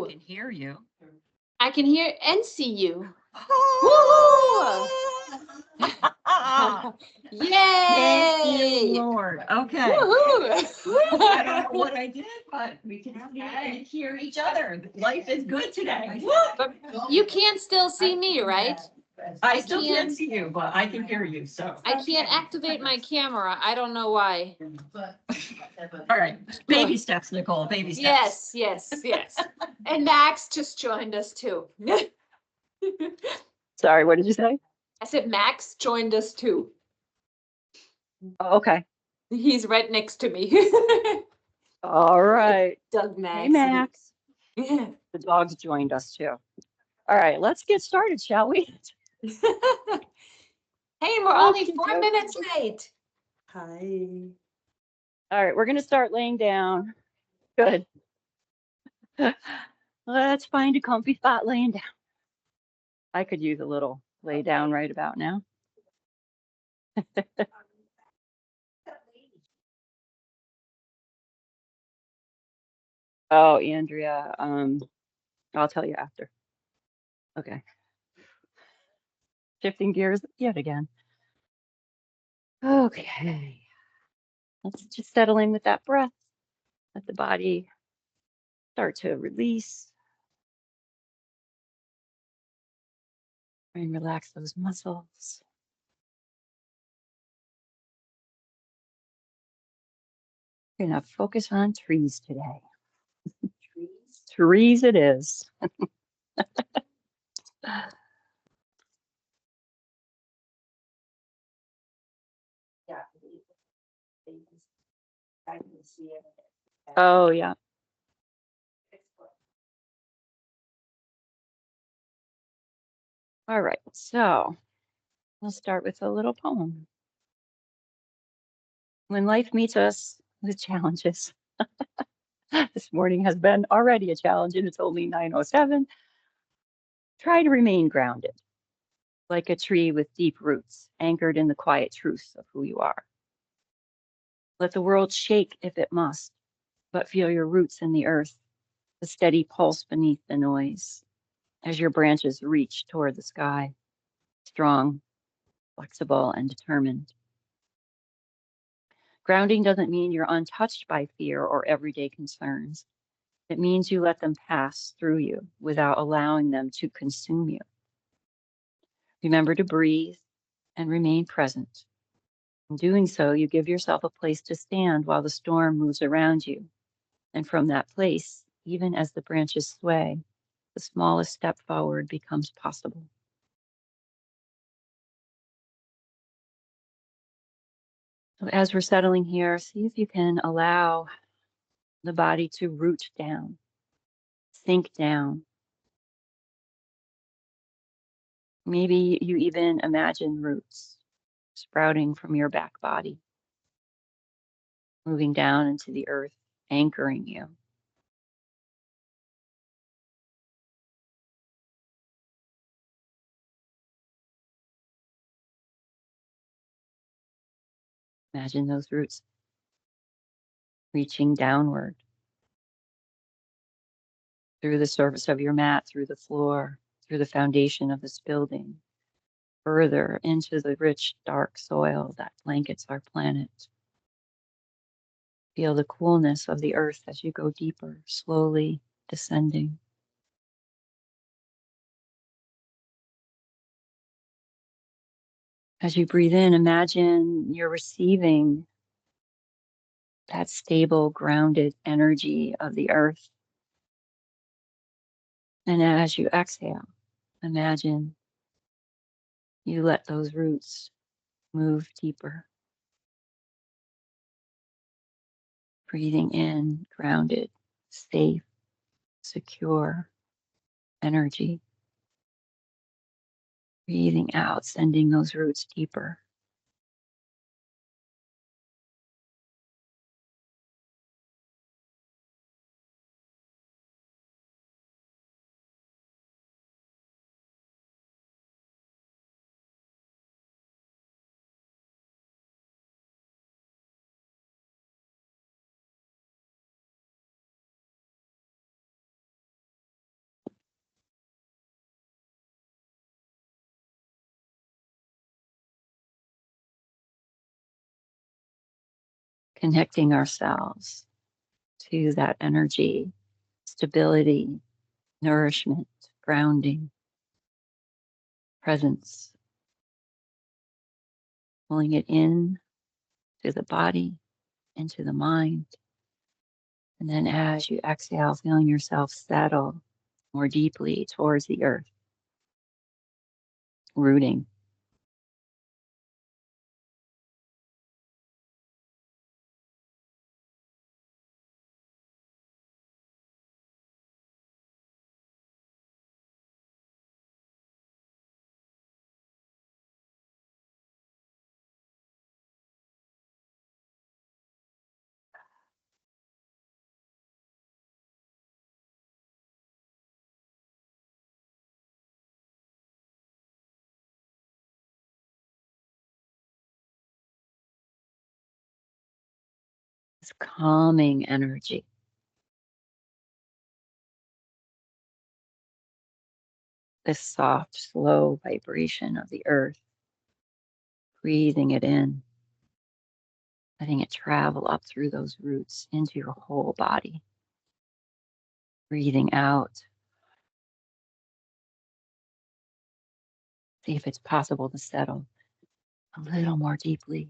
I can hear you. I can hear and see you. Yay! Thank you, Lord. Okay. I don't know what I did, but we can see and hear each other. Life is good today. But you can't still see me, right? I still can't see you, but I can hear you. So I can't activate my camera. I don't know why. all right, baby steps, Nicole. Baby steps. Yes. And Max just joined us too. Sorry, what did you say? I said Max joined us too. Oh, okay. He's right next to me. All right. Doug Max. Hey, Max. The dogs joined us too. All right, let's get started, shall we? Hey, we're only 4 minutes late. Hi. All right, we're going to start laying down. Good. Let's find a comfy spot laying down. I could use a little lay down right about now. Oh, Andrea, I'll tell you after. Okay. Shifting gears yet again. Okay. Let's just settle in with that breath. Let the body start to release and relax those muscles. We're going to focus on trees today. Trees it is. Oh, yeah. All right, so we'll start with a little poem. When life meets us with challenges, this morning has been already a challenge and it's only 9:07. Try to remain grounded, like a tree with deep roots, anchored in the quiet truths of who you are. Let the world shake if it must, but feel your roots in the earth, the steady pulse beneath the noise, as your branches reach toward the sky, strong, flexible, and determined. Grounding doesn't mean you're untouched by fear or everyday concerns. It means you let them pass through you without allowing them to consume you. Remember to breathe and remain present. In doing so, you give yourself a place to stand while the storm moves around you. And from that place, even as the branches sway, the smallest step forward becomes possible. So as we're settling here, see if you can allow the body to root down, sink down. Maybe you even imagine roots sprouting from your back body, moving down into the earth, anchoring you. Imagine those roots reaching downward through the surface of your mat, through the floor, through the foundation of this building, further into the rich, dark soil that blankets our planet. Feel the coolness of the earth as you go deeper, slowly descending. As you breathe in, imagine you're receiving that stable, grounded energy of the earth. And as you exhale, imagine you let those roots move deeper. Breathing in, grounded, safe, secure energy. Breathing out, sending those roots deeper. connecting ourselves to that energy, stability, nourishment, grounding, presence, pulling it in to the body, into the mind. And then as you exhale, feeling yourself settle more deeply towards the earth, rooting. This calming energy. This soft, slow vibration of the earth, breathing it in, letting it travel up through those roots into your whole body. Breathing out. See if it's possible to settle a little more deeply.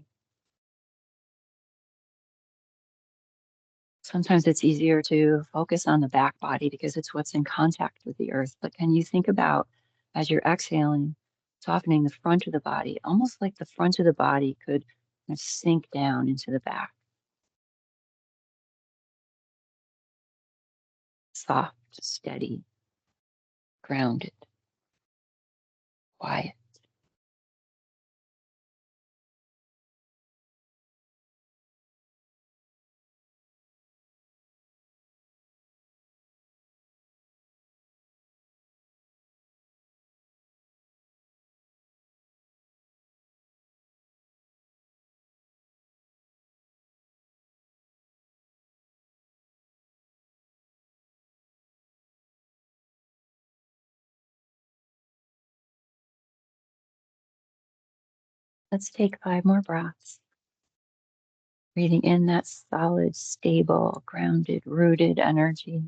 Sometimes it's easier to focus on the back body because it's what's in contact with the earth. But can you think about, as you're exhaling, softening the front of the body, almost like the front of the body could kind of sink down into the back. Soft, steady, grounded, quiet. Let's take 5 more breaths. Breathing in that solid, stable, grounded, rooted energy.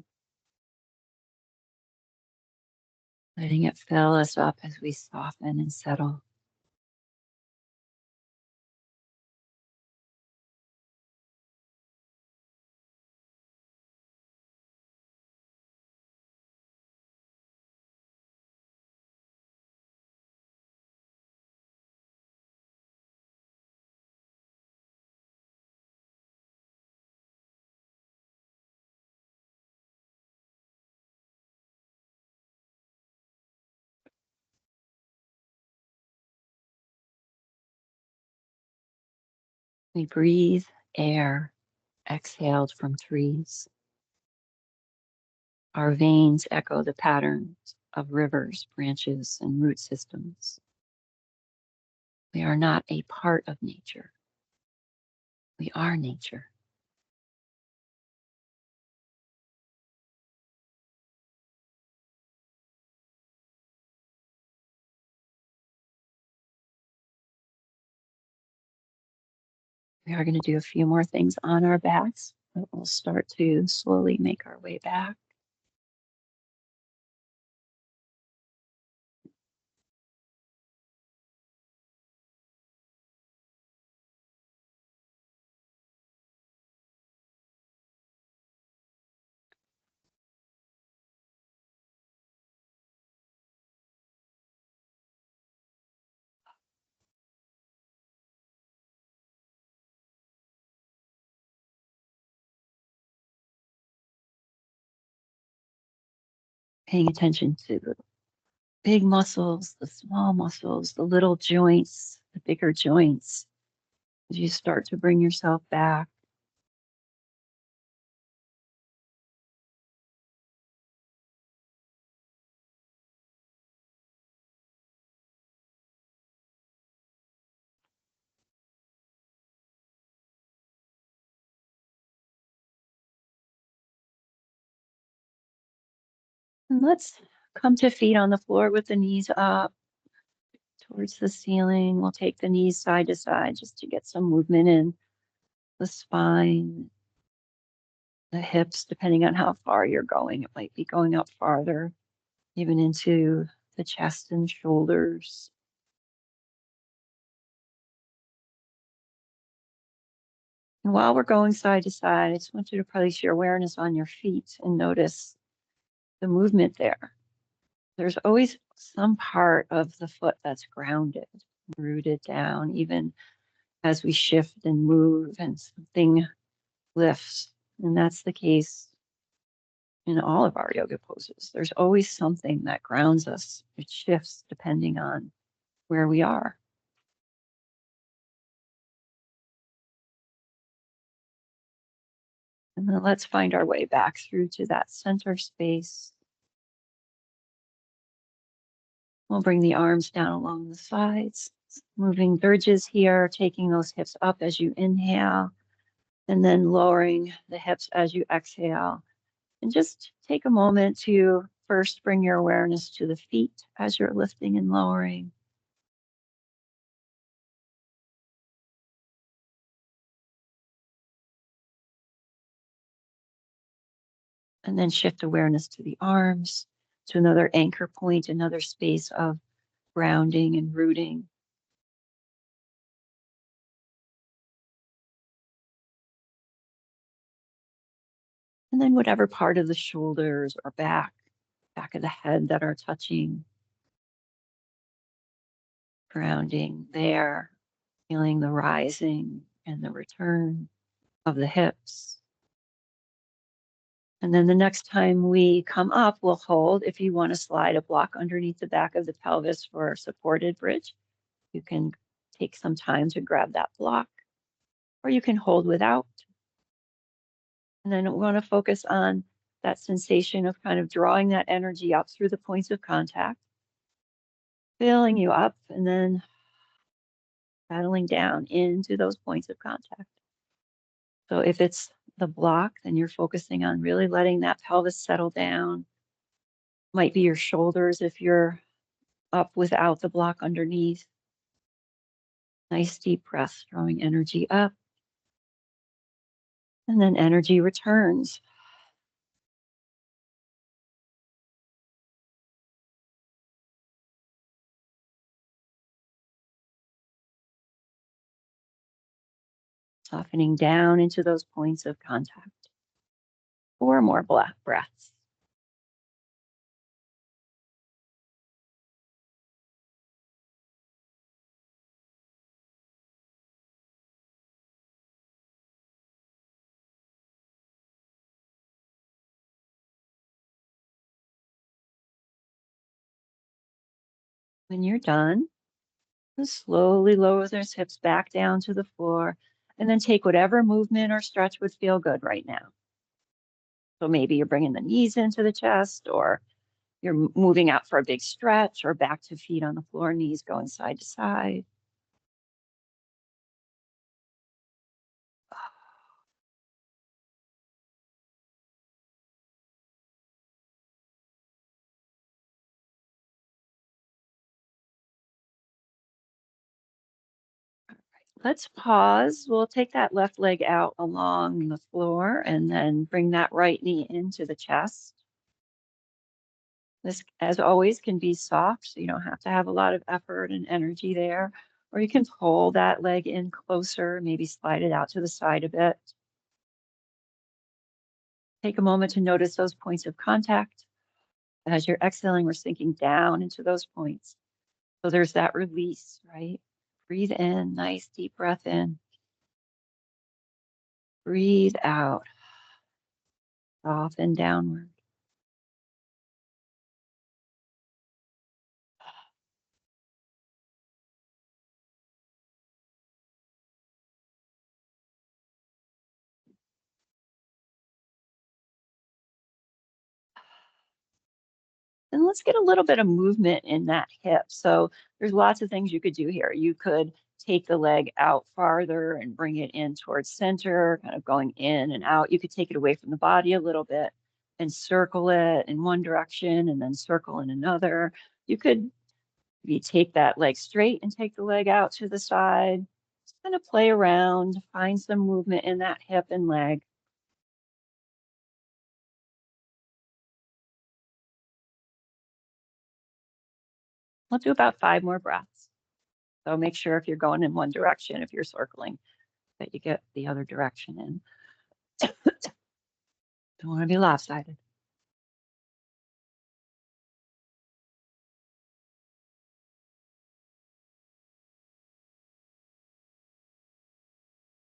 Letting it fill us up as we soften and settle. We breathe air exhaled from trees. Our veins echo the patterns of rivers, branches, and root systems. We are not a part of nature. We are nature. We are going to do a few more things on our backs, but we'll start to slowly make our way back. Paying attention to the big muscles, the small muscles, the little joints, the bigger joints. As you start to bring yourself back, and let's come to feet on the floor with the knees up towards the ceiling. We'll take the knees side to side just to get some movement in. the spine, the hips, depending on how far you're going. It might be going up farther, even into the chest and shoulders. And while we're going side to side, I just want you to place your awareness on your feet and notice the movement there. There's always some part of the foot that's grounded, rooted down, even as we shift and move and something lifts. And that's the case in all of our yoga poses. There's always something that grounds us. It shifts depending on where we are. And then let's find our way back through to that center space. We'll bring the arms down along the sides, moving bridges here, taking those hips up as you inhale, and then lowering the hips as you exhale. And just take a moment to first bring your awareness to the feet as you're lifting and lowering. And then shift awareness to the arms, to another anchor point, another space of grounding and rooting. And then whatever part of the shoulders or back of the head that are touching, grounding there, feeling the rising and the return of the hips. And then the next time we come up, we'll hold. If you want to slide a block underneath the back of the pelvis for a supported bridge, you can take some time to grab that block, or you can hold without. And then we want to focus on that sensation of kind of drawing that energy up through the points of contact, filling you up, and then settling down into those points of contact. So if it's the block, then you're focusing on really letting that pelvis settle down. Might be your shoulders if you're up without the block underneath. Nice deep breaths, drawing energy up. And then energy returns. Softening down into those points of contact. 4 more breaths. When you're done, just slowly lower those hips back down to the floor, and then take whatever movement or stretch would feel good right now. So maybe you're bringing the knees into the chest, or you're moving out for a big stretch, or back to feet on the floor, knees going side to side. Let's pause. We'll take that left leg out along the floor and then bring that right knee into the chest. This, as always, can be soft, so you don't have to have a lot of effort and energy there. Or you can pull that leg in closer, maybe slide it out to the side a bit. Take a moment to notice those points of contact. As you're exhaling, we're sinking down into those points. So there's that release, right? Breathe in, nice deep breath in. Breathe out, soften downward. And let's get a little bit of movement in that hip. So there's lots of things you could do here. You could take the leg out farther and bring it in towards center, kind of going in and out. You could take it away from the body a little bit and circle it in one direction and then circle in another. You could maybe take that leg straight and take the leg out to the side, Kind of play around, find some movement in that hip and leg. We'll do about 5 more breaths. So make sure if you're going in one direction, if you're circling, that you get the other direction in. Don't want to be lopsided.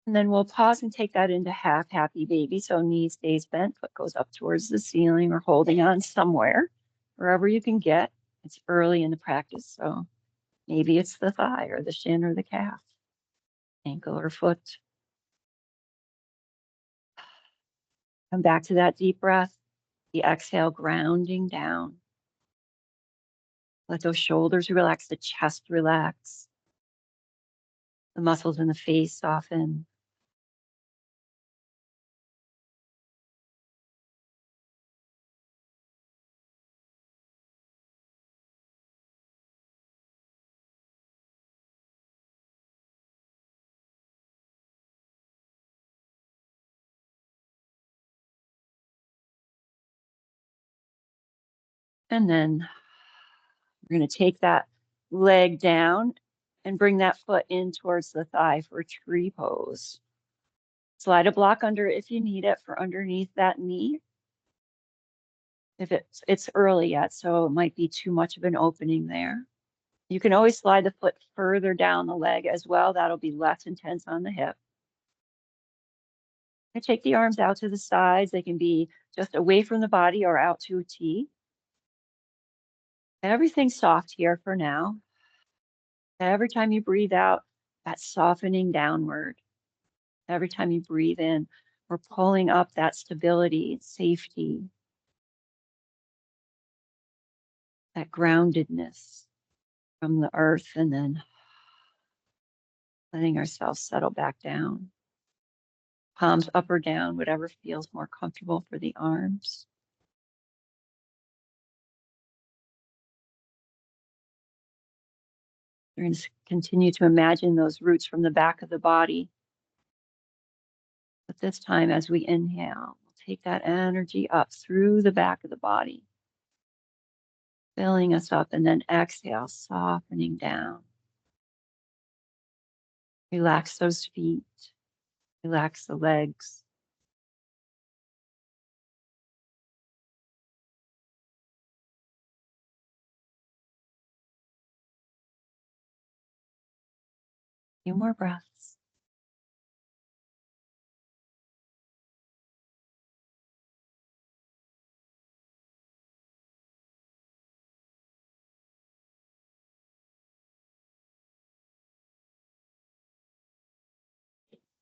And then we'll pause and take that into half happy baby. So knee stays bent, foot goes up towards the ceiling or holding on somewhere, wherever you can get. It's early in the practice, so maybe it's the thigh or the shin or the calf, ankle or foot. Come back to that deep breath. The exhale, grounding down. Let those shoulders relax, the chest relax. The muscles in the face soften. And then we're going to take that leg down and bring that foot in towards the thigh for tree pose. Slide a block under if you need it for underneath that knee. If it's early yet, so it might be too much of an opening there. You can always slide the foot further down the leg as well. That'll be less intense on the hip. And take the arms out to the sides. They can be just away from the body or out to a T. Everything's soft here for now. Every time you breathe out, that's softening downward. Every time you breathe in, we're pulling up that stability, safety, that groundedness from the earth, and then letting ourselves settle back down. Palms up or down, whatever feels more comfortable for the arms. We're going to continue to imagine those roots from the back of the body. But this time, as we inhale, we'll take that energy up through the back of the body, filling us up, and then exhale, softening down. Relax those feet, relax the legs. A few more breaths.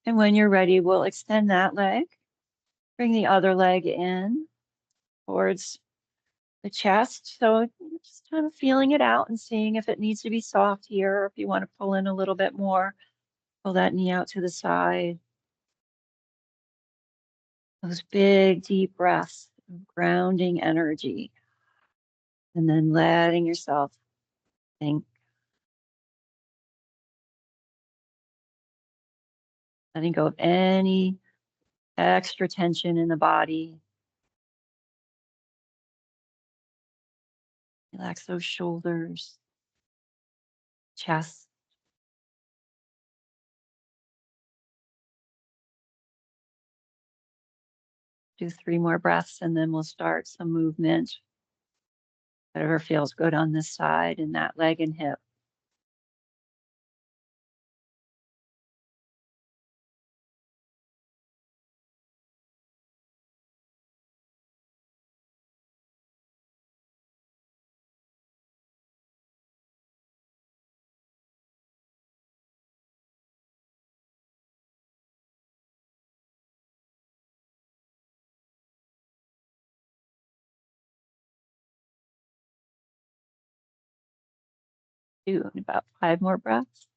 And when you're ready, we'll extend that leg. Bring the other leg in towards the chest. So just kind of feeling it out and seeing if it needs to be soft here, or if you want to pull in a little bit more, pull that knee out to the side. Those big, deep breaths of grounding energy. And then letting yourself think. Letting go of any extra tension in the body. Relax those shoulders, chest. Do 3 more breaths and then we'll start some movement. Whatever feels good on this side and that leg and hip. Do about 5 more breaths.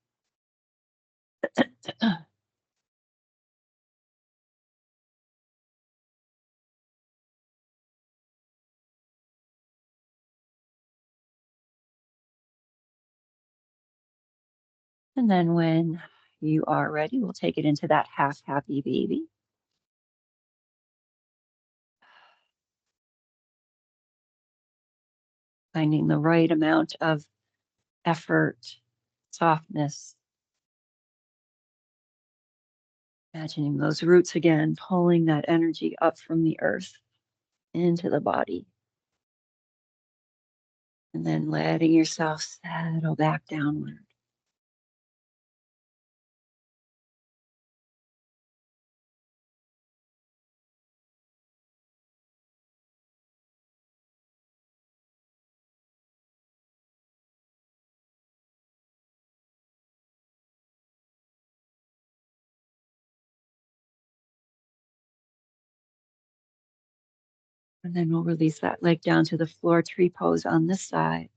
And then when you are ready, we'll take it into that half happy baby. Finding the right amount of effort, softness. Imagining those roots again, pulling that energy up from the earth into the body. And then letting yourself settle back downward. And then we'll release that leg down to the floor, tree pose on this side.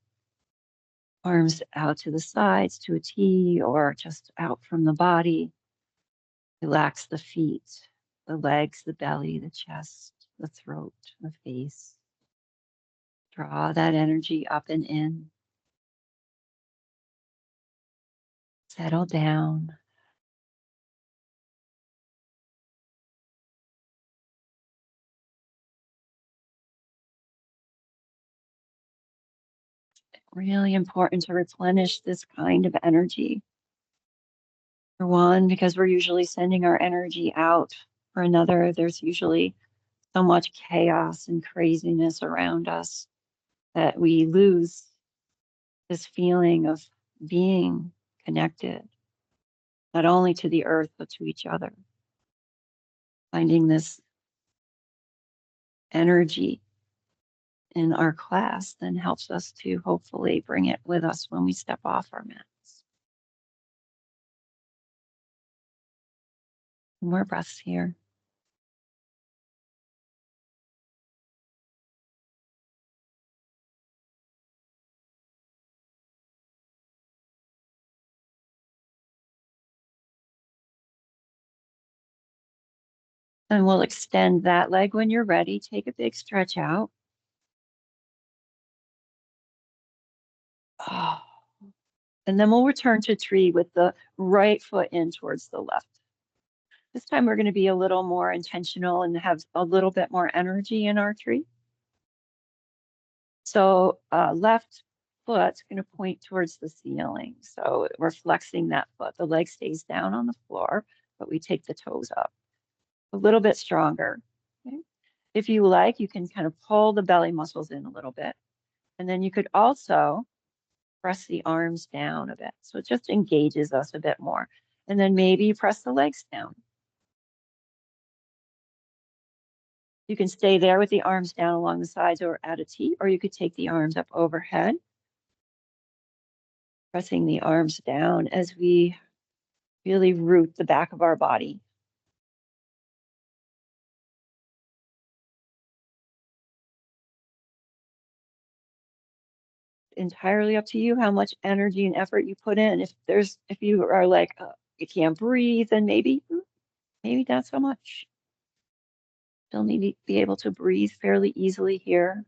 Arms out to the sides to a T or just out from the body. Relax the feet, the legs, the belly, the chest, the throat, the face. Draw that energy up and in. Settle down. Really important to replenish this kind of energy. For one, because we're usually sending our energy out. For another, there's usually so much chaos and craziness around us that we lose this feeling of being connected, not only to the earth, but to each other. Finding this energy in our class then helps us to hopefully bring it with us when we step off our mats. More breaths here. And we'll extend that leg when you're ready. Take a big stretch out. Oh. And then we'll return to tree with the right foot in towards the left. This time we're going to be a little more intentional and have a little bit more energy in our tree. So left foot's going to point towards the ceiling. So we're flexing that foot. The leg stays down on the floor, but we take the toes up. A little bit stronger. Okay? If you like, you can kind of pull the belly muscles in a little bit. And then you could also press the arms down a bit. So it just engages us a bit more. And then maybe press the legs down. You can stay there with the arms down along the sides or at a T, or you could take the arms up overhead, pressing the arms down as we really root the back of our body. Entirely up to you how much energy and effort you put in. If you are like, you can't breathe, then maybe not so much. Still need to be able to breathe fairly easily here.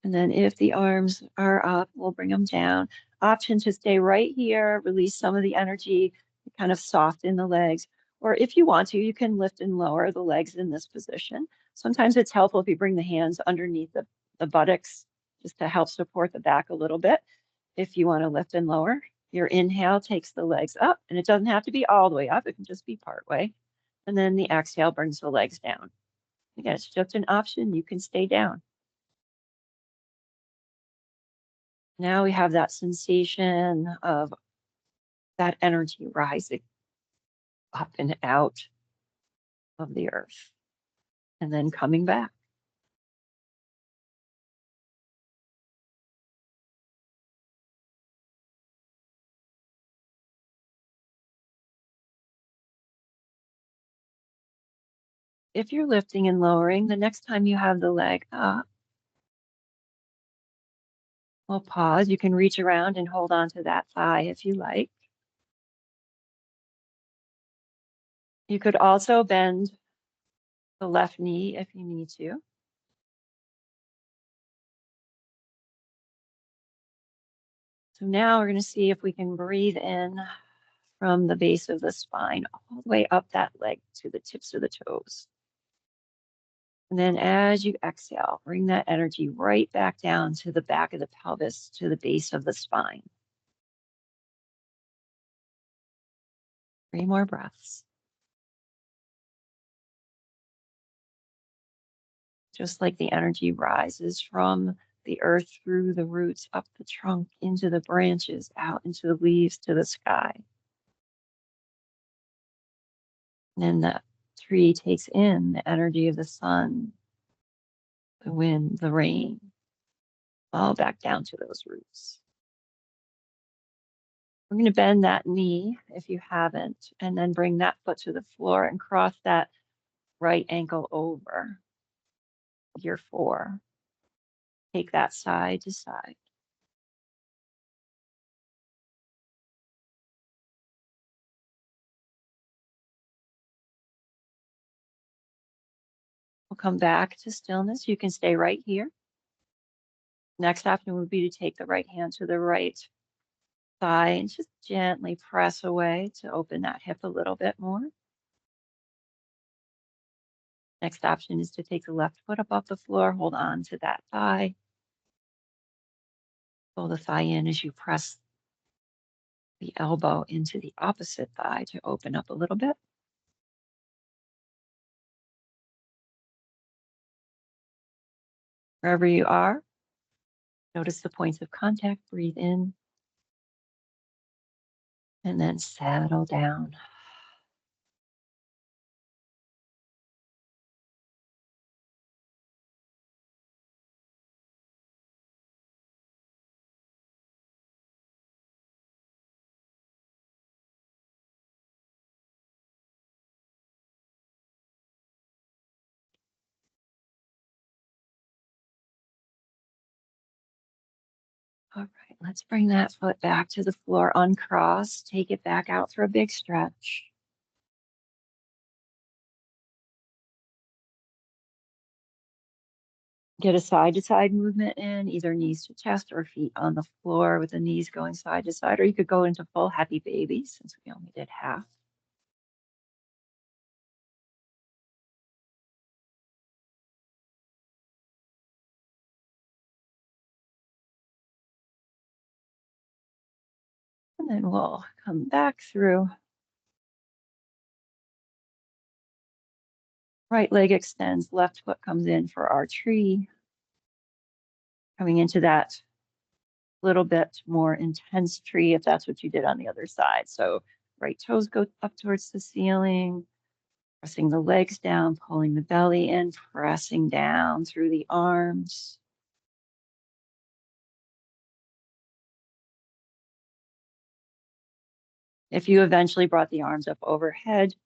And then if the arms are up, we'll bring them down. Option to stay right here, release some of the energy, kind of soften the legs. Or if you want to, you can lift and lower the legs in this position. Sometimes it's helpful if you bring the hands underneath the buttocks just to help support the back a little bit. If you want to lift and lower, your inhale takes the legs up, and it doesn't have to be all the way up. It can just be part way. And then the exhale brings the legs down. Again, it's just an option. You can stay down. Now we have that sensation of that energy rising up and out of the earth and then coming back. If you're lifting and lowering, the next time you have the leg up, we'll pause. You can reach around and hold on to that thigh if you like. You could also bend the left knee if you need to. So now we're going to see if we can breathe in from the base of the spine all the way up that leg to the tips of the toes. And then as you exhale, bring that energy right back down to the back of the pelvis, to the base of the spine. 3 more breaths. Just like the energy rises from the earth through the roots, up the trunk, into the branches, out into the leaves, to the sky. And then the tree takes in the energy of the sun, the wind, the rain, all back down to those roots. We're going to bend that knee if you haven't, and then bring that foot to the floor and cross that right ankle over. Year 4. Take that side to side. We'll come back to stillness. You can stay right here. Next option would be to take the right hand to the right thigh and just gently press away to open that hip a little bit more. Next option is to take the left foot up off the floor, hold on to that thigh. Pull the thigh in as you press the elbow into the opposite thigh to open up a little bit. Wherever you are, notice the points of contact, breathe in, and then settle down. All right, let's bring that foot back to the floor, uncross, take it back out for a big stretch. Get a side to side movement in, either knees to chest or feet on the floor with the knees going side to side, or you could go into full happy baby since we only did half. And then we'll come back through. Right leg extends, left foot comes in for our tree. Coming into that little bit more intense tree if that's what you did on the other side. So right toes go up towards the ceiling, pressing the legs down, pulling the belly in, pressing down through the arms. If you eventually brought the arms up overhead,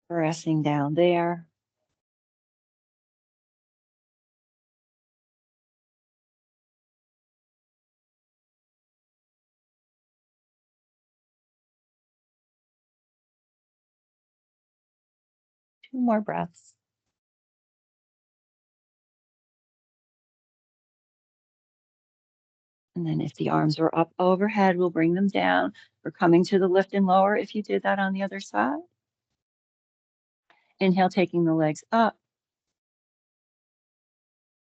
pressing down there. Two more breaths. And then if the arms are up overhead, we'll bring them down. We're coming to the lift and lower if you did that on the other side. Inhale, taking the legs up.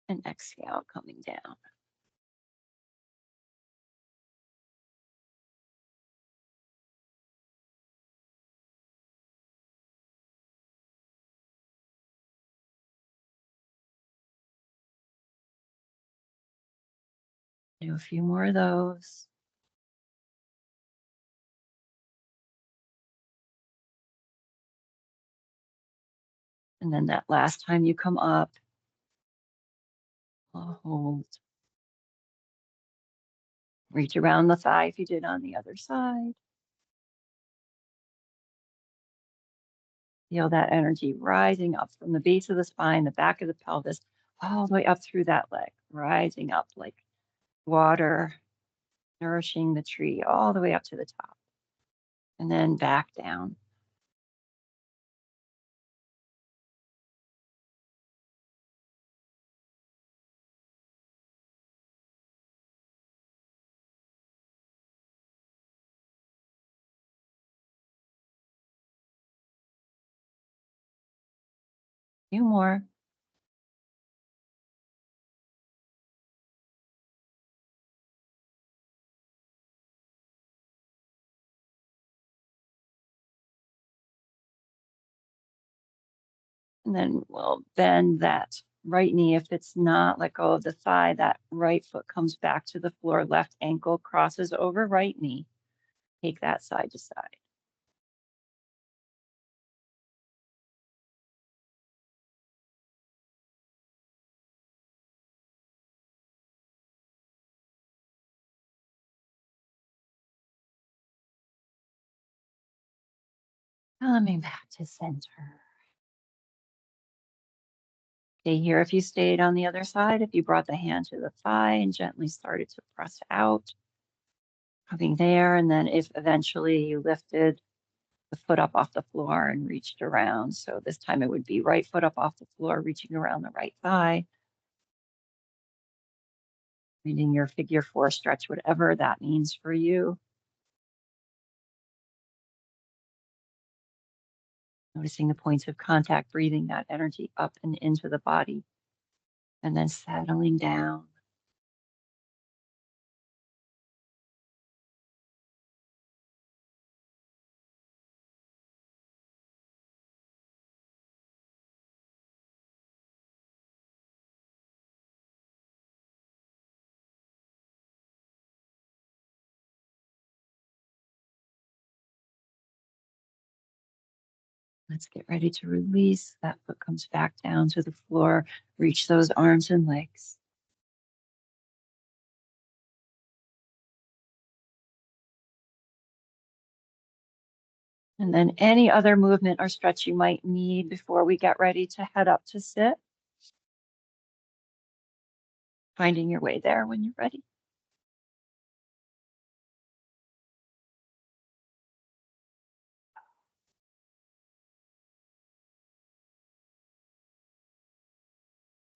And exhale, coming down. Do a few more of those. And then that last time you come up, hold. Reach around the thigh if you did on the other side. Feel that energy rising up from the base of the spine, the back of the pelvis, all the way up through that leg, rising up like water, nourishing the tree all the way up to the top. And then back down. few more. And then we'll bend that right knee. If it's not, let go of the thigh. That right foot comes back to the floor. Left ankle crosses over right knee. Take that side to side. Coming back to center. Stay here if you stayed on the other side. If you brought the hand to the thigh and gently started to press out, coming there. And then if eventually you lifted the foot up off the floor and reached around. So this time it would be right foot up off the floor, reaching around the right thigh. Finding your figure four stretch, whatever that means for you. Noticing the points of contact, breathing that energy up and into the body, and then settling down. Let's get ready to release. That foot comes back down to the floor. Reach those arms and legs. And then any other movement or stretch you might need before we get ready to head up to sit. Finding your way there when you're ready.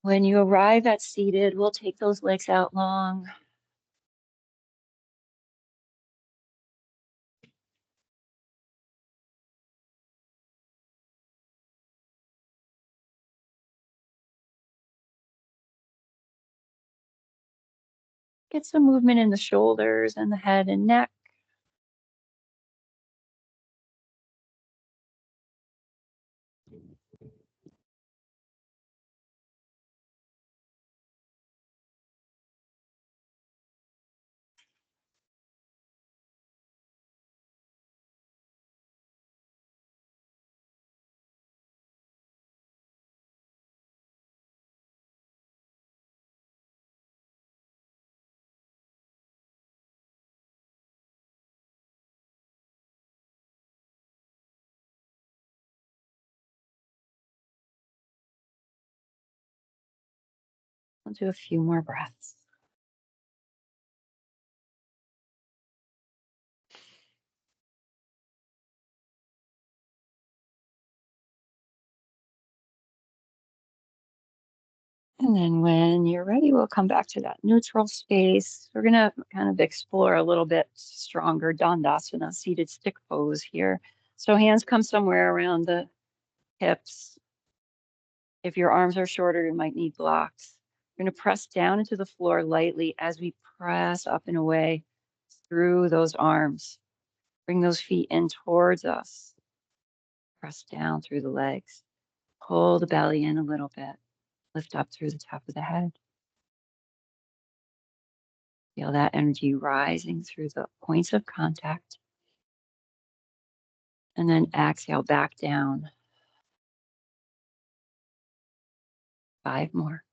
When you arrive at seated, we'll take those legs out long. Get some movement in the shoulders and the head and neck. I'll do a few more breaths. And then when you're ready, we'll come back to that neutral space. We're going to kind of explore a little bit stronger Dandasana, seated stick pose here. So hands come somewhere around the hips. If your arms are shorter, you might need blocks. We're going to press down into the floor lightly as we press up and away through those arms. Bring those feet in towards us. Press down through the legs. Pull the belly in a little bit. Lift up through the top of the head. Feel that energy rising through the points of contact. And then exhale back down. 5 more.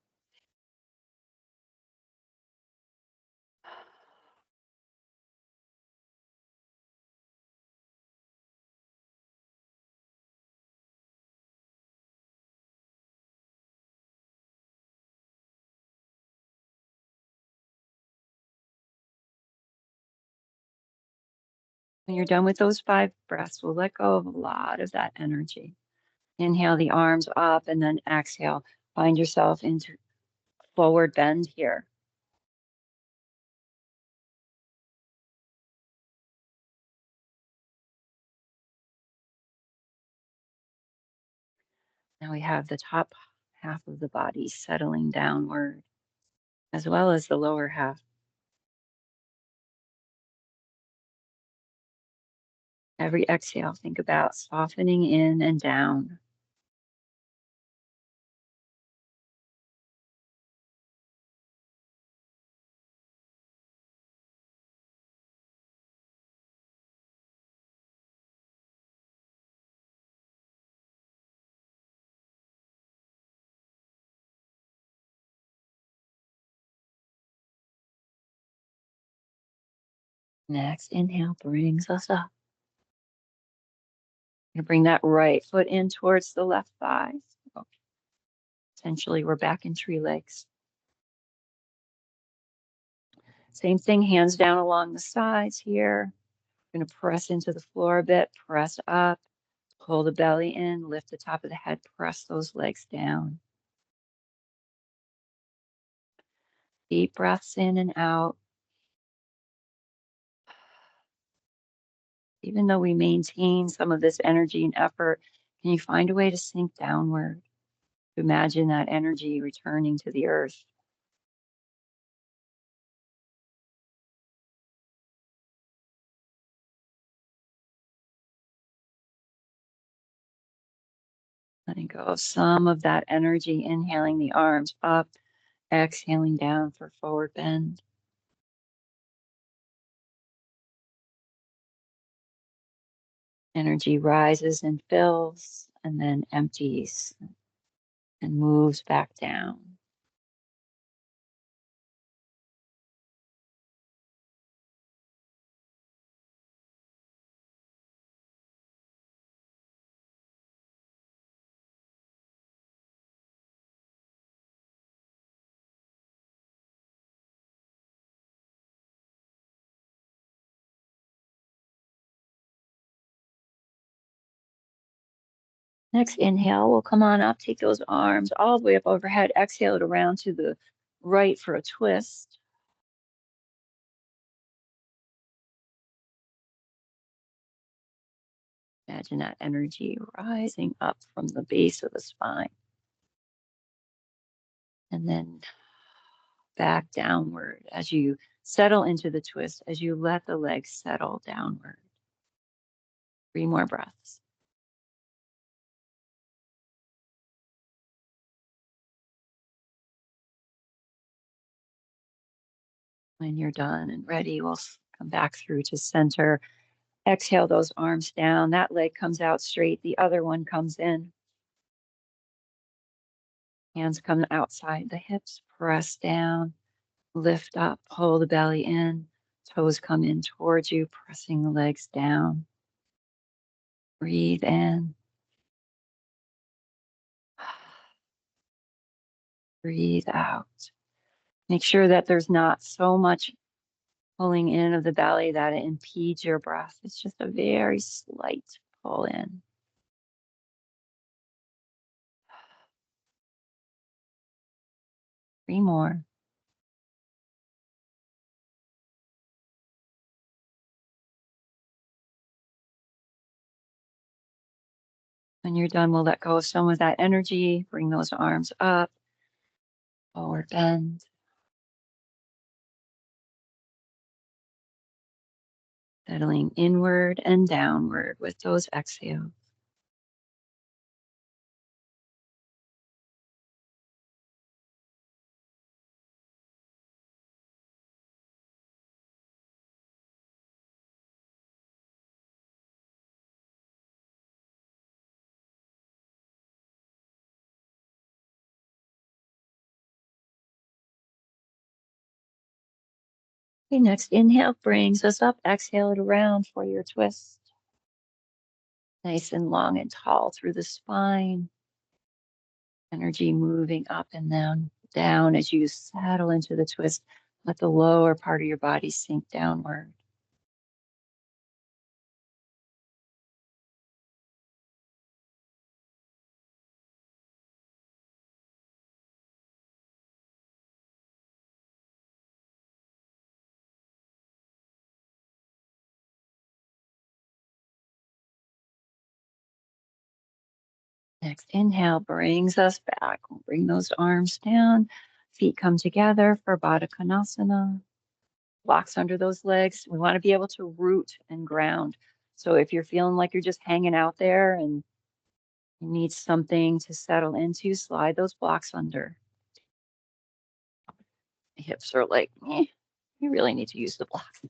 When you're done with those 5 breaths, we'll let go of a lot of that energy. Inhale the arms up and then exhale. Find yourself into forward bend here. Now we have the top half of the body settling downward, as well as the lower half. Every exhale, think about softening in and down. Next inhale brings us up. You're gonna bring that right foot in towards the left thigh. So essentially, we're back in tree legs. Same thing, hands down along the sides here. We're gonna press into the floor a bit, press up, pull the belly in, lift the top of the head, press those legs down. Deep breaths in and out. Even though we maintain some of this energy and effort, can you find a way to sink downward? To imagine that energy returning to the earth. Letting go of some of that energy, inhaling the arms up, exhaling down for forward bend. Energy rises and fills and then empties and moves back down. Next inhale, we'll come on up, take those arms all the way up overhead, exhale it around to the right for a twist. Imagine that energy rising up from the base of the spine. And then back downward as you settle into the twist, as you let the legs settle downward. 3 more breaths. When you're done and ready, we'll come back through to center. Exhale those arms down. That leg comes out straight. The other one comes in. Hands come outside the hips. Press down. Lift up. Pull the belly in. Toes come in towards you, pressing the legs down. Breathe in. Breathe out. Make sure that there's not so much pulling in of the belly that it impedes your breath. It's just a very slight pull in. Three more. When you're done, we'll let go of some of that energy. Bring those arms up, forward bend. Settling inward and downward with those exhales. Okay, next inhale brings us up. Exhale it around for your twist. Nice and long and tall through the spine. Energy moving up and down as you settle into the twist. Let the lower part of your body sink downward. Next inhale brings us back. We'll bring those arms down. Feet come together for Baddha Konasana. Blocks under those legs. We want to be able to root and ground. So if you're feeling like you're just hanging out there and you need something to settle into, slide those blocks under. The hips are like, you really need to use the blocks.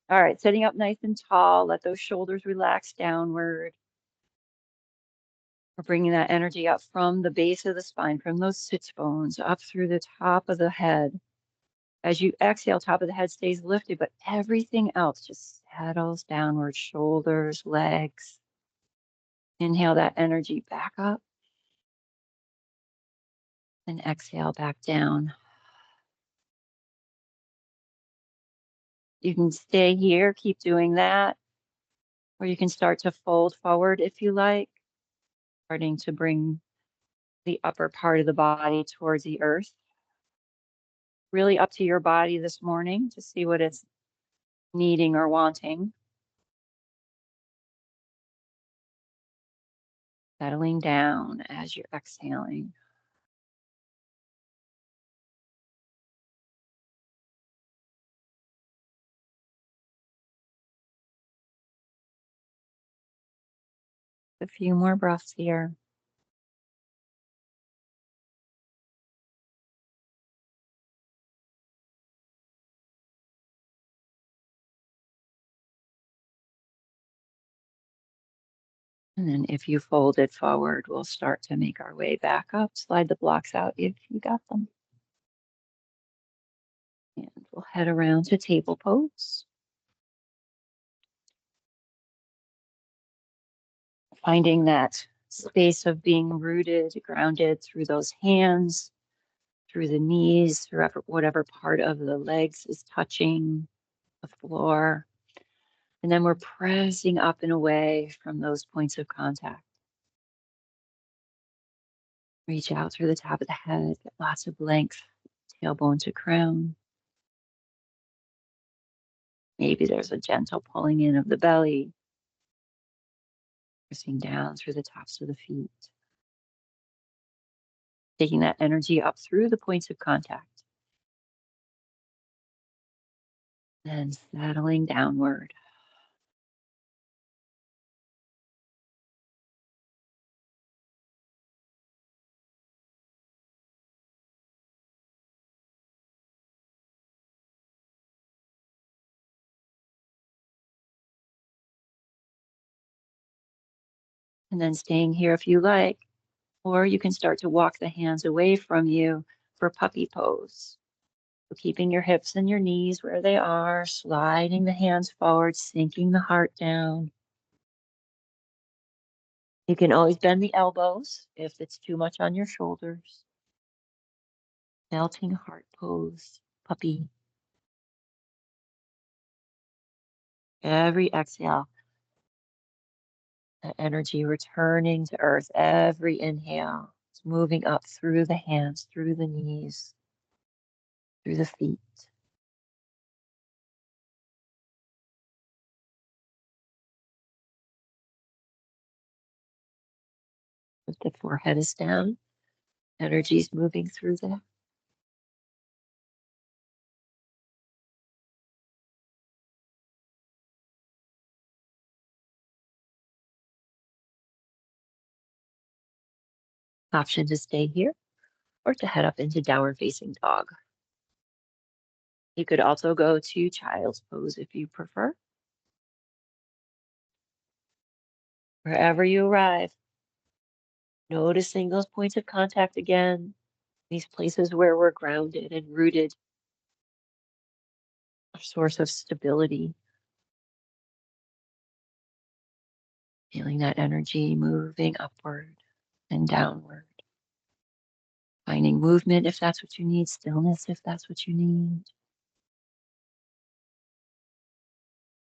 All right, sitting up nice and tall. Let those shoulders relax downward. We're bringing that energy up from the base of the spine, from those sits bones, up through the top of the head. As you exhale, top of the head stays lifted, but everything else just settles downward, shoulders, legs. Inhale that energy back up and exhale back down. You can stay here, keep doing that, or you can start to fold forward if you like, starting to bring the upper part of the body towards the earth. Really up to your body this morning to see what it's needing or wanting. Settling down as you're exhaling. A few more breaths here. And then if you folded forward, we'll start to make our way back up. Slide the blocks out if you got them. And we'll head around to table pose. Finding that space of being rooted, grounded through those hands, through the knees, through whatever part of the legs is touching the floor. And then we're pressing up and away from those points of contact. Reach out through the top of the head, get lots of length, tailbone to crown. Maybe there's a gentle pulling in of the belly, pressing down through the tops of the feet. Taking that energy up through the points of contact. Then settling downward. And then staying here if you like, or you can start to walk the hands away from you for puppy pose. So keeping your hips and your knees where they are, sliding the hands forward, sinking the heart down. You can always bend the elbows if it's too much on your shoulders. Melting heart pose, puppy. Every exhale, that energy returning to earth. Every inhale, it's moving up through the hands, through the knees, through the feet. If the forehead is down, energy's moving through there. Option to stay here or to head up into downward facing dog. You could also go to child's pose if you prefer. Wherever you arrive, noticing those points of contact again, these places where we're grounded and rooted, a source of stability. Feeling that energy moving upward and downward. Finding movement if that's what you need, stillness if that's what you need.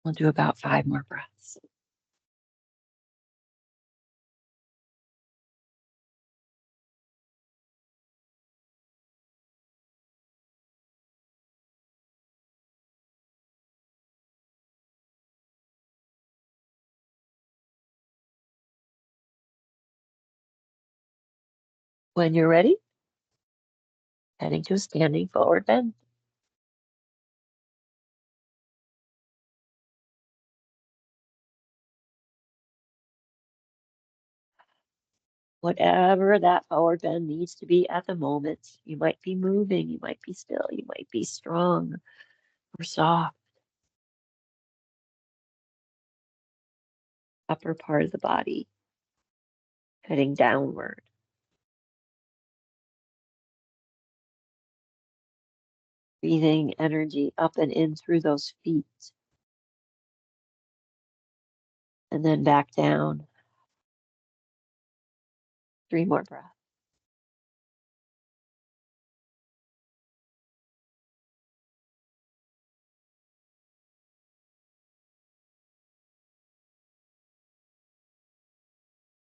We'll do about 5 more breaths. When you're ready, heading to a standing forward bend. Whatever that forward bend needs to be at the moment. You might be moving, you might be still, you might be strong or soft. Upper part of the body, heading downward. Breathing energy up and in through those feet. And then back down. 3 more breaths.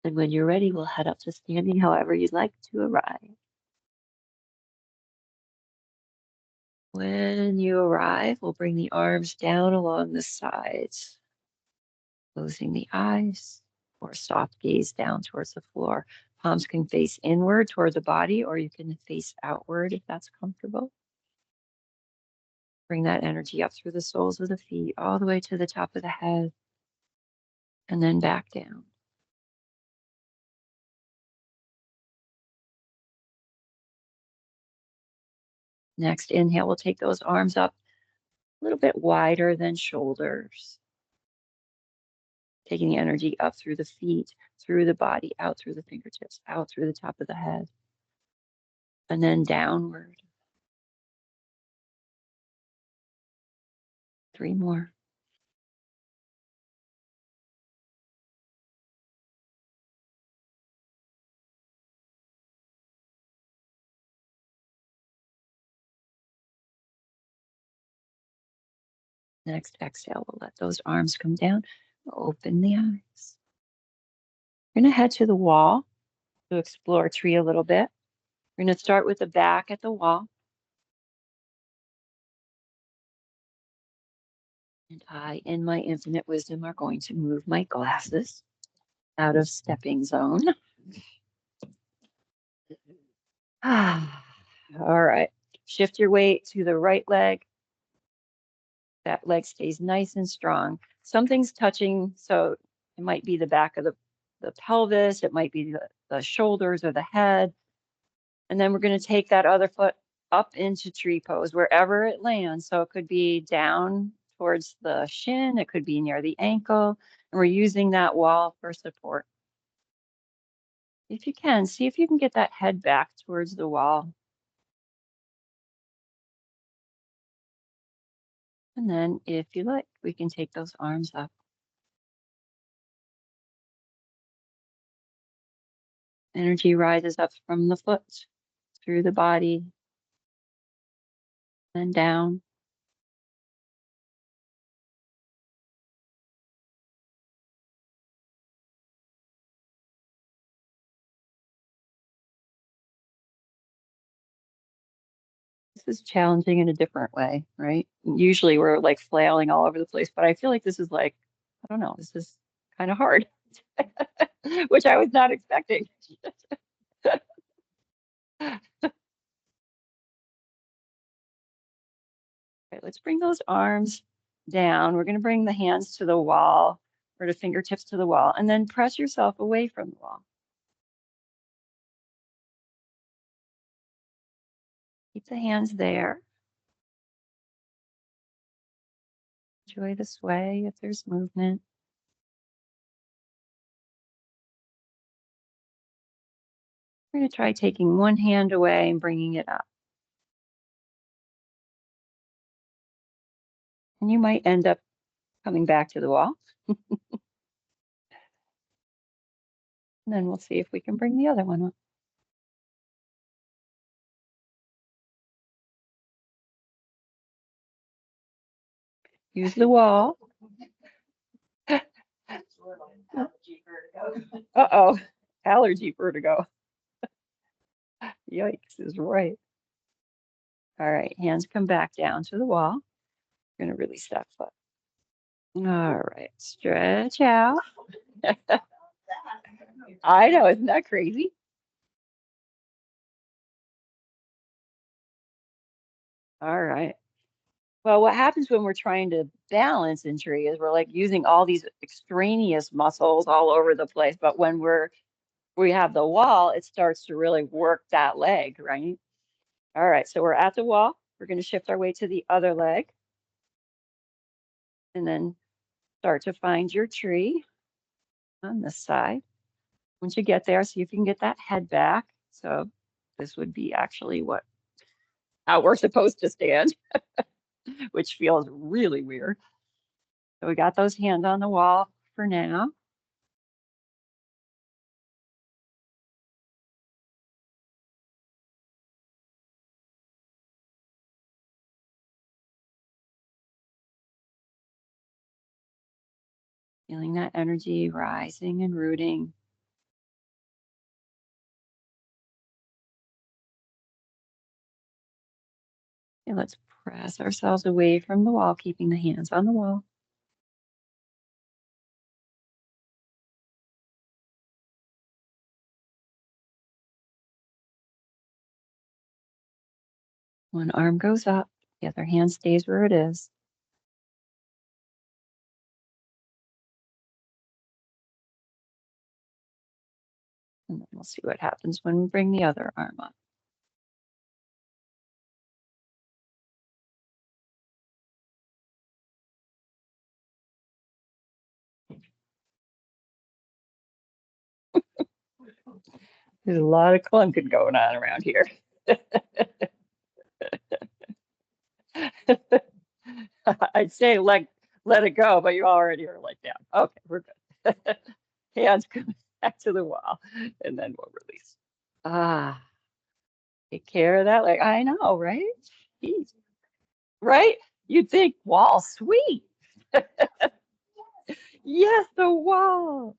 And when you're ready, we'll head up to standing however you'd like to arrive. When you arrive, we'll bring the arms down along the sides, closing the eyes, or soft gaze down towards the floor. Palms can face inward toward the body, or you can face outward if that's comfortable. Bring that energy up through the soles of the feet, all the way to the top of the head, and then back down. Next inhale, we'll take those arms up a little bit wider than shoulders. Taking the energy up through the feet, through the body, out through the fingertips, out through the top of the head, and then downward. 3 more. Next exhale, we'll let those arms come down. Open the eyes. We're going to head to the wall to explore tree a little bit. We're going to start with the back at the wall. And I, in my infinite wisdom, are going to move my glasses out of stepping zone. All right. Shift your weight to the right leg. That leg stays nice and strong. Something's touching, so it might be the back of the pelvis, it might be the shoulders or the head. And then we're going to take that other foot up into tree pose, wherever it lands. So it could be down towards the shin, it could be near the ankle, and we're using that wall for support. If you can, see if you can get that head back towards the wall. And then if you like, we can take those arms up. Energy rises up from the foot, through the body, and down. This is challenging in a different way, right? Usually we're like flailing all over the place, but I feel like this is like, I don't know, this is kind of hard, which I was not expecting. Okay, let's bring those arms down. We're going to bring the hands to the wall or the fingertips to the wall, and then press yourself away from the wall. Keep the hands there. Enjoy the sway if there's movement. We're going to try taking one hand away and bringing it up. And you might end up coming back to the wall. And then we'll see if we can bring the other one up. Use the wall. Uh-oh, allergy vertigo. Yikes is right. All right, hands come back down to the wall. We're going to release that foot. All right, stretch out. I know, isn't that crazy? All right. Well, what happens when we're trying to balance in tree is we're like using all these extraneous muscles all over the place. But when we have the wall, it starts to really work that leg, right? All right, so we're at the wall. We're going to shift our weight to the other leg and then start to find your tree on this side. Once you get there, see if you can get that head back. So this would be actually how we're supposed to stand, which feels really weird. So we got those hands on the wall for now. Feeling that energy rising and rooting. And let's press ourselves away from the wall, keeping the hands on the wall. One arm goes up, the other hand stays where it is. And then we'll see what happens when we bring the other arm up. There's a lot of clunking going on around here. I'd say let it go, but you already are like down. Okay, we're good. Hands come back to the wall, and then we'll release. Ah, take care of that. Like I know, right? Jeez. Right? You'd think wall, sweet. Yes, the wall.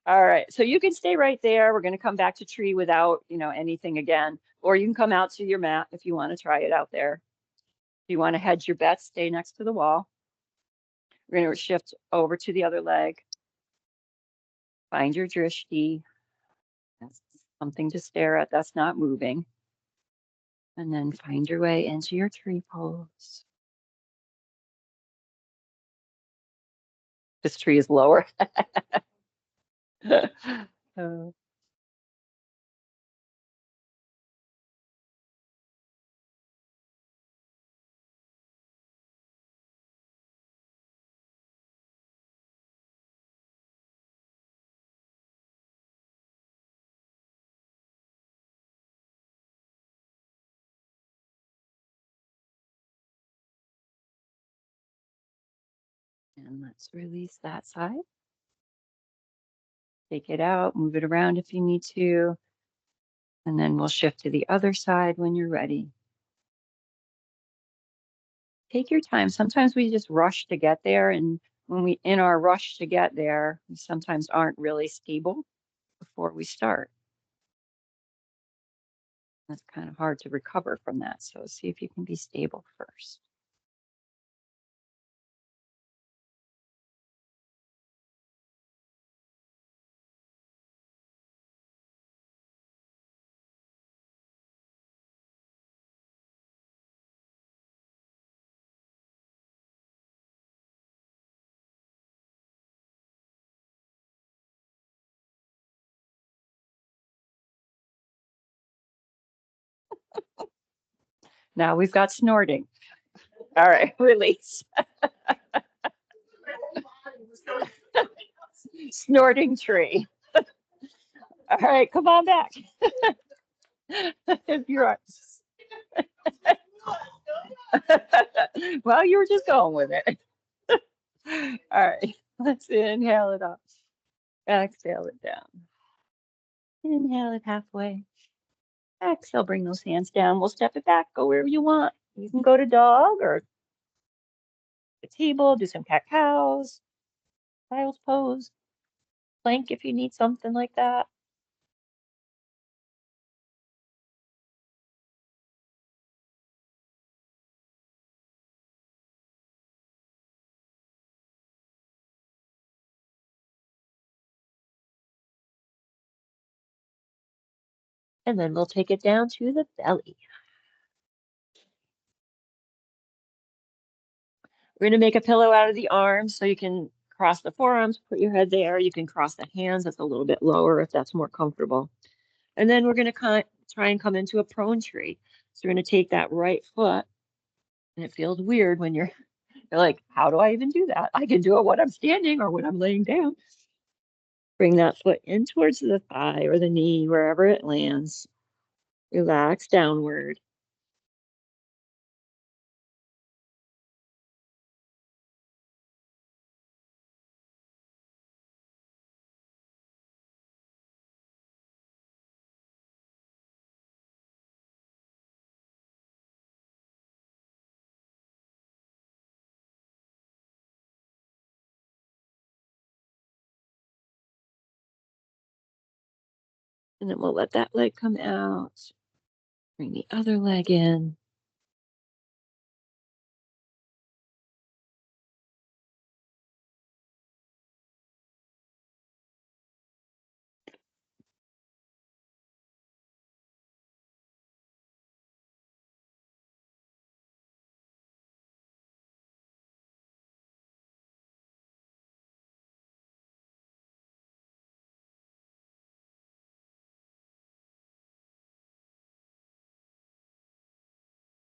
All right, so you can stay right there. We're going to come back to tree without, anything again, or you can come out to your mat if you want to try it out there. If you want to hedge your bets, stay next to the wall. We're going to shift over to the other leg. Find your drishti. That's something to stare at. That's not moving. And then find your way into your tree pose. This tree is lower. Uh, and let's release that side. Take it out, move it around if you need to. And then we'll shift to the other side when you're ready. Take your time. Sometimes we just rush to get there. And when in our rush to get there, we sometimes aren't really stable before we start. That's kind of hard to recover from that. So see if you can be stable first. Now we've got snorting. All right, release. Snorting tree. All right, come on back. If you're well, you were just going with it. All right, let's inhale it up. Exhale it down. Inhale it halfway. Exhale, bring those hands down. We'll step it back, go wherever you want. You can go to dog or the table, do some cat cows, child's pose, plank if you need something like that. And then we'll take it down to the belly. We're gonna make a pillow out of the arms so you can cross the forearms, put your head there. You can cross the hands. That's a little bit lower if that's more comfortable. And then we're gonna try and come into a prone tree. So we're gonna take that right foot, and it feels weird when you're like, how do I even do that? I can do it when I'm standing or when I'm laying down. Bring that foot in towards the thigh or the knee, wherever it lands. Relax downward. And then we'll let that leg come out. Bring the other leg in.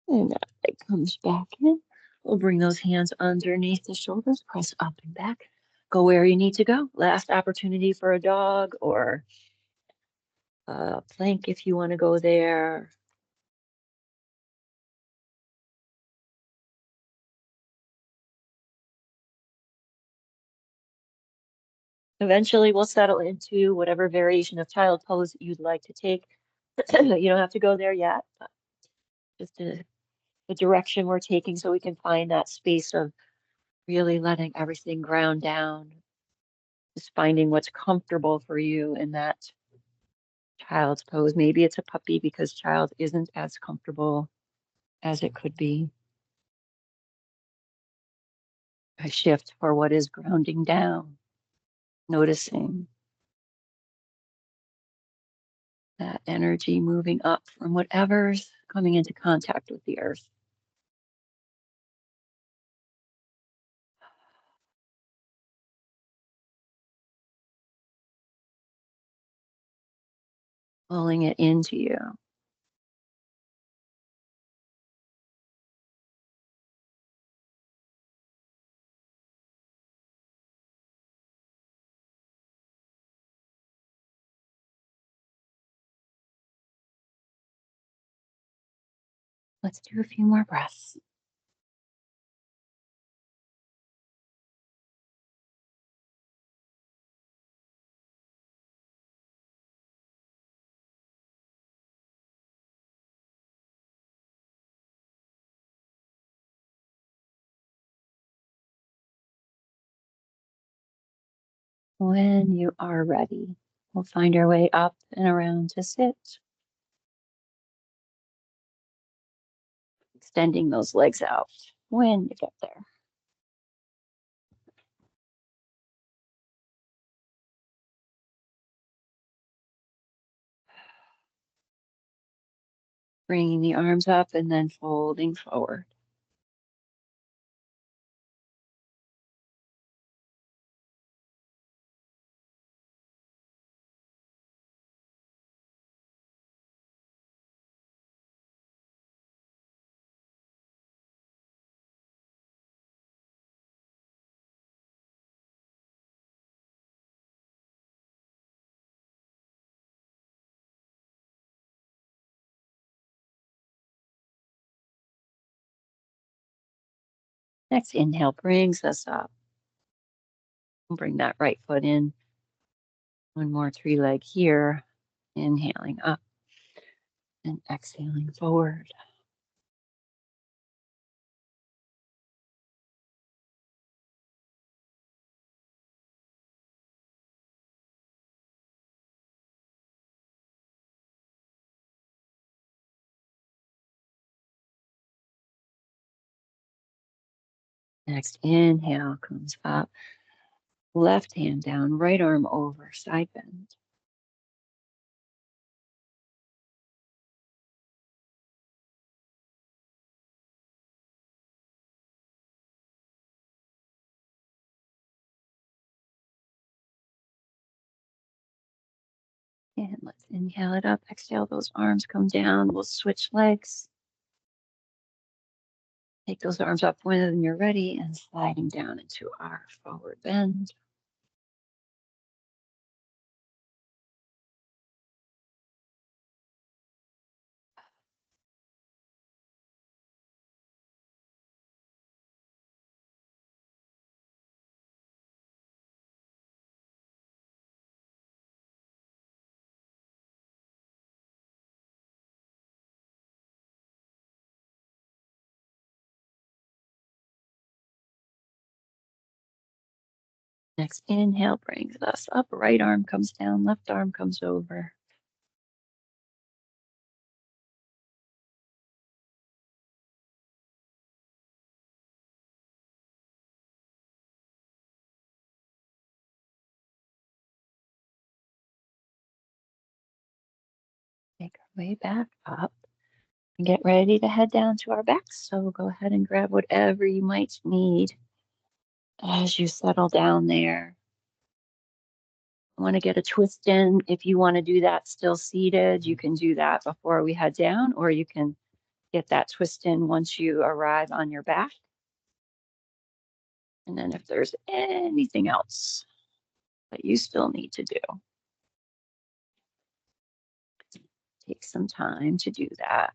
And that leg comes back in. We'll bring those hands underneath the shoulders, press up and back. Go where you need to go. Last opportunity for a dog or a plank if you want to go there. Eventually, we'll settle into whatever variation of child pose you'd like to take. You don't have to go there yet, but just the direction we're taking so we can find that space of really letting everything ground down, just finding what's comfortable for you in that child's pose. Maybe it's a puppy because child isn't as comfortable as it could be. A shift for what is grounding down, noticing that energy moving up from whatever's coming into contact with the earth. Pulling it into you. Let's do a few more breaths. When you are ready, we'll find our way up and around to sit. Extending those legs out when you get there. Bringing the arms up and then folding forward. Next inhale brings us up. Bring that right foot in. One more tree leg here. Inhaling up and exhaling forward. Next inhale comes up. Left hand down, right arm over, side bend. And let's inhale it up, exhale, those arms come down. We'll switch legs. Take those arms up when you're ready and sliding down into our forward bend. Next inhale brings us up, right arm comes down, left arm comes over. Make our way back up and get ready to head down to our backs. So go ahead and grab whatever you might need as you settle down there. Want to get a twist in. If you want to do that still seated, you can do that before we head down, or you can get that twist in once you arrive on your back. And then if there's anything else that you still need to do, take some time to do that.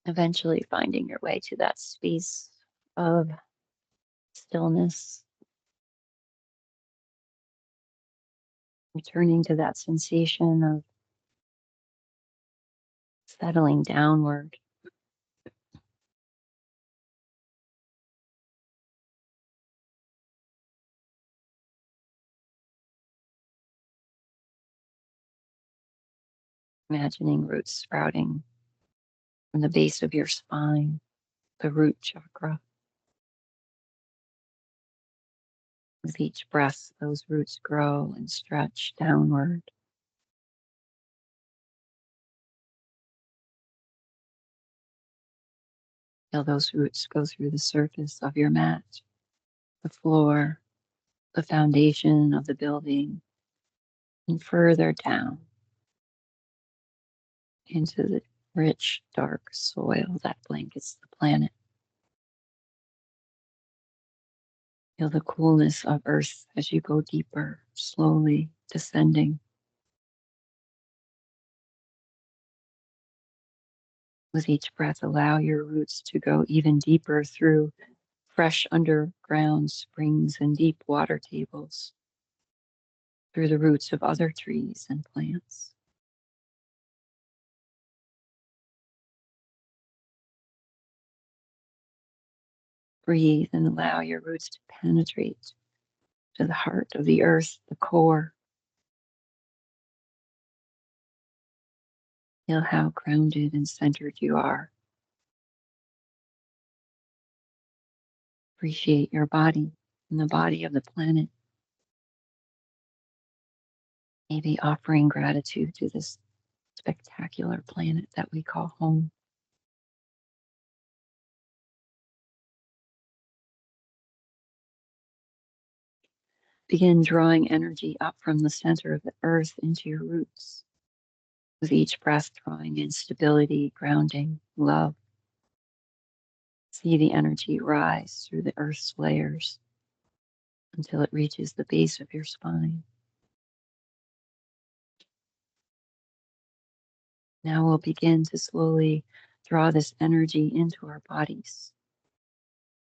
Eventually finding your way to that space of stillness, returning to that sensation of settling downward. Imagining roots sprouting from the base of your spine, the root chakra. With each breath, those roots grow and stretch downward. Feel those roots go through the surface of your mat, the floor, the foundation of the building, and further down into the rich, dark soil that blankets the planet. Feel the coolness of earth as you go deeper, slowly descending. With each breath, allow your roots to go even deeper through fresh underground springs and deep water tables, through the roots of other trees and plants. Breathe and allow your roots to penetrate to the heart of the earth, the core. Feel how grounded and centered you are. Appreciate your body and the body of the planet. Maybe offering gratitude to this spectacular planet that we call home. Begin drawing energy up from the center of the earth into your roots, with each breath drawing in stability, grounding, love. See the energy rise through the earth's layers until it reaches the base of your spine. Now we'll begin to slowly draw this energy into our bodies,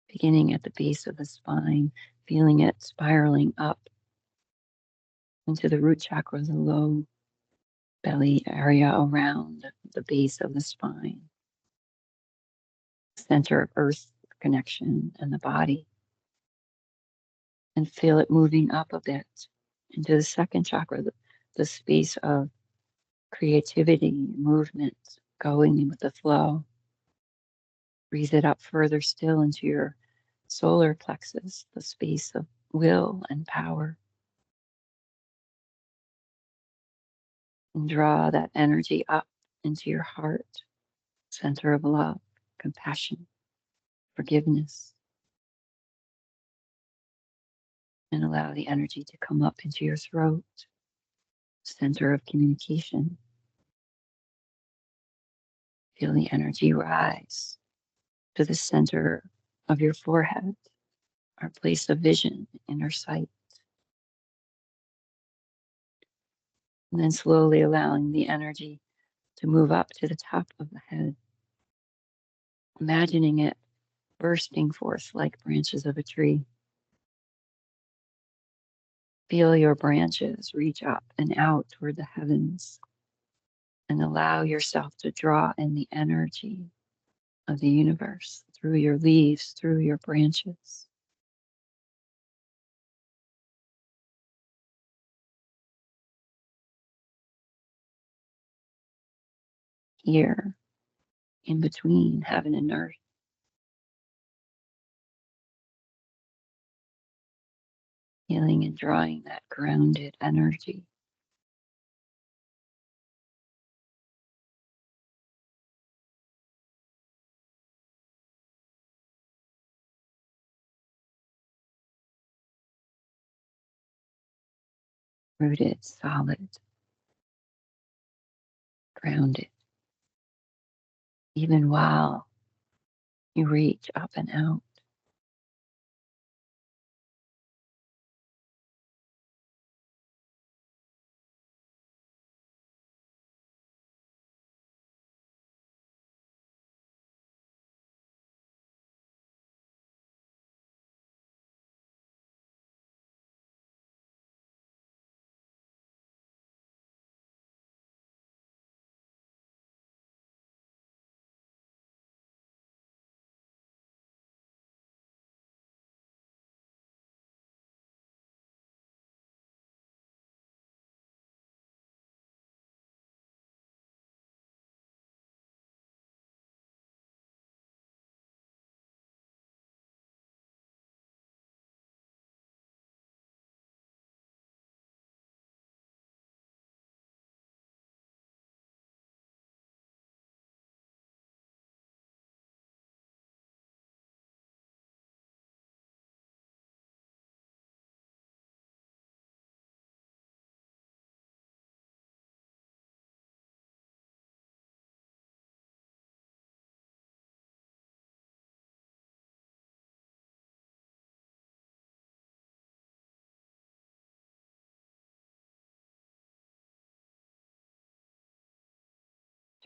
beginning at the base of the spine, feeling it spiraling up into the root chakra, the low belly area around the base of the spine, center of earth connection and the body. And feel it moving up a bit into the second chakra, the space of creativity, movement, going with the flow. Breathe it up further still into your solar plexus, the space of will and power. And draw that energy up into your heart, center of love, compassion, forgiveness. And allow the energy to come up into your throat, center of communication. Feel the energy rise to the center of your forehead, our place of vision, inner sight. And then slowly allowing the energy to move up to the top of the head, imagining it bursting forth like branches of a tree. Feel your branches reach up and out toward the heavens and allow yourself to draw in the energy of the universe through your leaves, through your branches. Here, in between heaven and earth, healing and drawing that grounded energy. Rooted, solid, grounded, even while you reach up and out.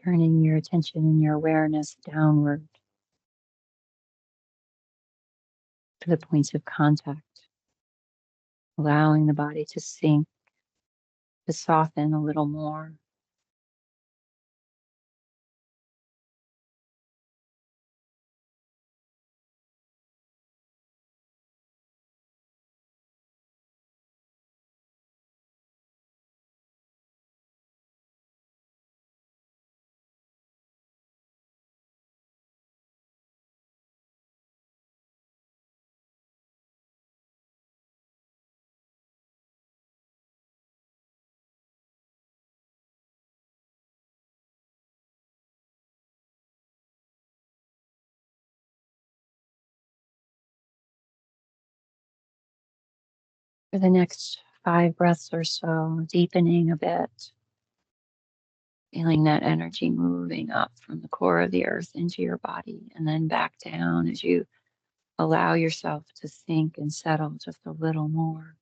Turning your attention and your awareness downward to the points of contact, allowing the body to sink, to soften a little more. For the next 5 breaths or so, deepening a bit, feeling that energy moving up from the core of the earth into your body and then back down as you allow yourself to sink and settle just a little more.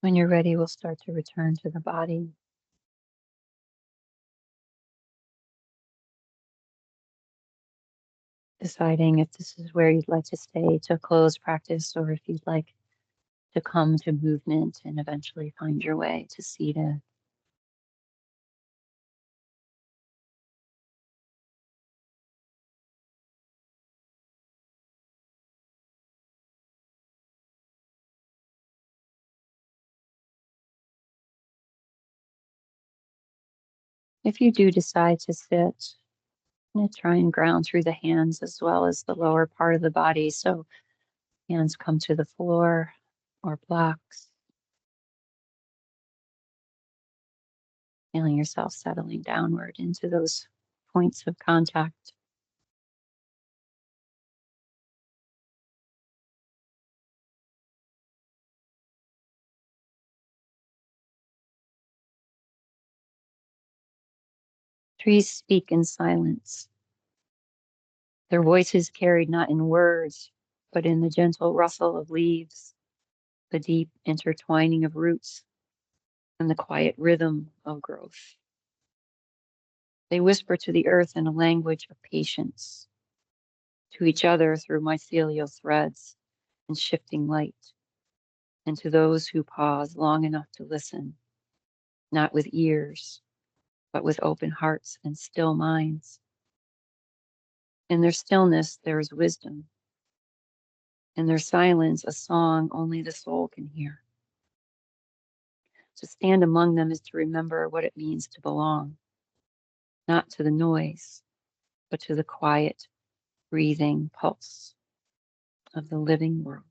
When you're ready, we'll start to return to the body. Deciding if this is where you'd like to stay to close practice or if you'd like to come to movement and eventually find your way to seated. If you do decide to sit, I'm going to try and ground through the hands as well as the lower part of the body. So hands come to the floor or blocks. Feeling yourself settling downward into those points of contact. Trees speak in silence. Their voices carried not in words, but in the gentle rustle of leaves, the deep intertwining of roots, and the quiet rhythm of growth. They whisper to the earth in a language of patience, to each other through mycelial threads and shifting light, and to those who pause long enough to listen, not with ears, but with open hearts and still minds. In their stillness, there is wisdom. In their silence, a song only the soul can hear. To stand among them is to remember what it means to belong, not to the noise, but to the quiet, breathing pulse of the living world.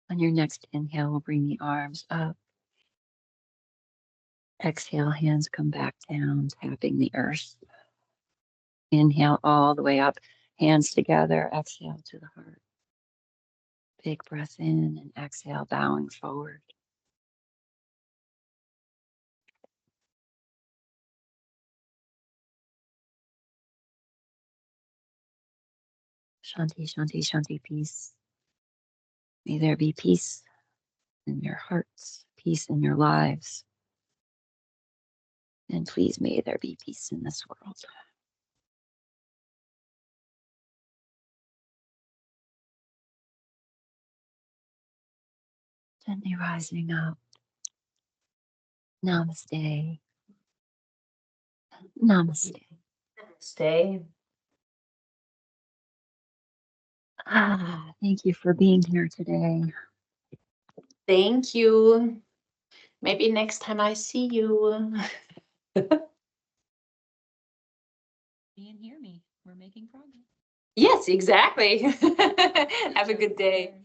On your next inhale, bring the arms up. Exhale, hands come back down, tapping the earth. Inhale all the way up, hands together. Exhale to the heart. Big breath in and exhale, bowing forward. Shanti, Shanti, Shanti, peace. May there be peace in your hearts, peace in your lives. And please, may there be peace in this world. Gently rising up. Namaste. Namaste. Stay. Thank you for being here today. Thank you. Maybe next time I see you. See and hear me. We're making progress. Yes, exactly. Have a good day.